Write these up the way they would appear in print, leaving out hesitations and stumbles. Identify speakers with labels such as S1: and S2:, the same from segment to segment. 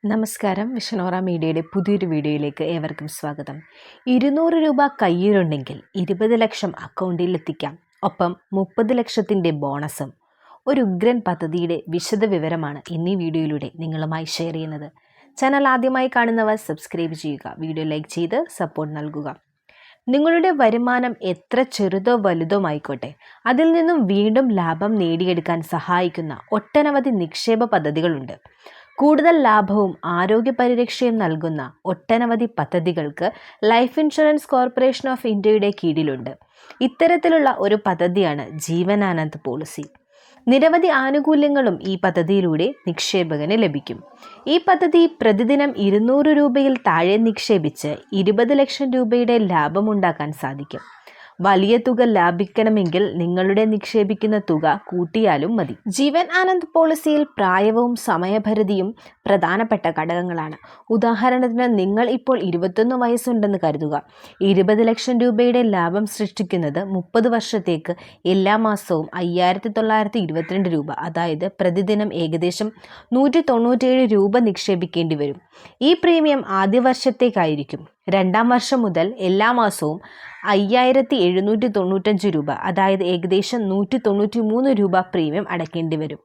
S1: നമസ്കാരം. വിഷനോറ മീഡിയയുടെ പുതിയൊരു വീഡിയോയിലേക്ക് ഏവർക്കും സ്വാഗതം. 200 രൂപ കയ്യിലുണ്ടെങ്കിൽ 20 ലക്ഷം അക്കൗണ്ടിൽ എത്തിക്കാം. ഒപ്പം 30 ലക്ഷത്തിൻ്റെ ബോണസും. ഒരു ഉഗ്രൻ പദ്ധതിയുടെ വിശദ വിവരമാണ് ഇന്നീ വീഡിയോയിലൂടെ നിങ്ങളുമായി ഷെയർ ചെയ്യുന്നത്. ചാനൽ ആദ്യമായി കാണുന്നവർ സബ്സ്ക്രൈബ് ചെയ്യുക, വീഡിയോ ലൈക്ക് ചെയ്ത് സപ്പോർട്ട് നൽകുക. നിങ്ങളുടെ വരുമാനം എത്ര ചെറുതോ വലുതോ ആയിക്കോട്ടെ, അതിൽ നിന്നും വീണ്ടും ലാഭം നേടിയെടുക്കാൻ സഹായിക്കുന്ന ഒട്ടനവധി നിക്ഷേപ പദ്ധതികളുണ്ട്. കൂടുതൽ ലാഭവും ആരോഗ്യ പരിരക്ഷയും നൽകുന്ന ഒട്ടനവധി പദ്ധതികൾക്ക് ലൈഫ് ഇൻഷുറൻസ് കോർപ്പറേഷൻ ഓഫ് ഇന്ത്യയുടെ കീഴിലുണ്ട്. ഇത്തരത്തിലുള്ള ഒരു പദ്ധതിയാണ് ജീവനാനന്ദ് പോളിസി. നിരവധി ആനുകൂല്യങ്ങളും ഈ പദ്ധതിയിലൂടെ നിക്ഷേപകന് ലഭിക്കും. ഈ പദ്ധതി പ്രതിദിനം 200 രൂപയിൽ താഴെ നിക്ഷേപിച്ച് 20 ലക്ഷം രൂപയുടെ ലാഭമുണ്ടാക്കാൻ സാധിക്കും. വലിയ തുക ലാഭിക്കണമെങ്കിൽ നിങ്ങളുടെ നിക്ഷേപിക്കുന്ന തുക കൂട്ടിയാലും മതി. ജീവൻ ആനന്ദ് പോളിസിയിൽ പ്രായവും സമയപരിധിയും പ്രധാനപ്പെട്ട ഘടകങ്ങളാണ്. ഉദാഹരണത്തിന്, നിങ്ങൾ ഇപ്പോൾ 21 വയസ്സുണ്ടെന്ന് കരുതുക. 20 ലക്ഷം രൂപയുടെ ലാഭം സൃഷ്ടിക്കുന്നത് 30 വർഷത്തേക്ക് എല്ലാ മാസവും 5,922 രൂപ, അതായത് പ്രതിദിനം ഏകദേശം 197 രൂപ നിക്ഷേപിക്കേണ്ടി വരും. ഈ പ്രീമിയം ആദ്യ വർഷത്തേക്കായിരിക്കും. രണ്ടാം വർഷം മുതൽ എല്ലാ മാസവും 5,795 രൂപ, അതായത് ഏകദേശം 193 രൂപ പ്രീമിയം അടയ്ക്കേണ്ടി വരും.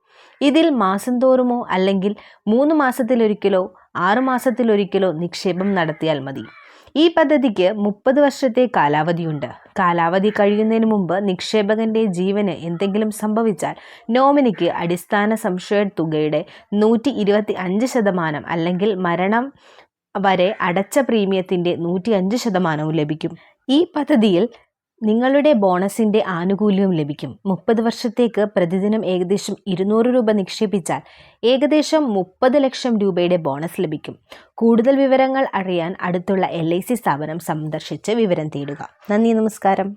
S1: ഇതിൽ മാസം തോറുമോ അല്ലെങ്കിൽ 3 മാസത്തിലൊരിക്കലോ 6 മാസത്തിലൊരിക്കലോ നിക്ഷേപം നടത്തിയാൽ മതി. ഈ പദ്ധതിക്ക് 30 വർഷത്തെ കാലാവധിയുണ്ട്. കാലാവധി കഴിയുന്നതിന് മുമ്പ് നിക്ഷേപകന്റെ ജീവന് എന്തെങ്കിലും സംഭവിച്ചാൽ നോമിനിക്ക് അടിസ്ഥാന സംശയ തുകയുടെ 125% അല്ലെങ്കിൽ മരണം വരെ അടച്ച പ്രീമിയത്തിൻ്റെ 105% ലഭിക്കും. ഈ പദ്ധതിയിൽ നിങ്ങളുടെ ബോണസിൻ്റെ ആനുകൂല്യവും ലഭിക്കും. 30 വർഷത്തേക്ക് പ്രതിദിനം ഏകദേശം 200 രൂപ നിക്ഷേപിച്ചാൽ ഏകദേശം 30 ലക്ഷം രൂപയുടെ ബോണസ് ലഭിക്കും. കൂടുതൽ വിവരങ്ങൾ അറിയാൻ അടുത്തുള്ള LIC സ്ഥാപനം സന്ദർശിച്ച് വിവരം തേടുക. നന്ദി, നമസ്കാരം.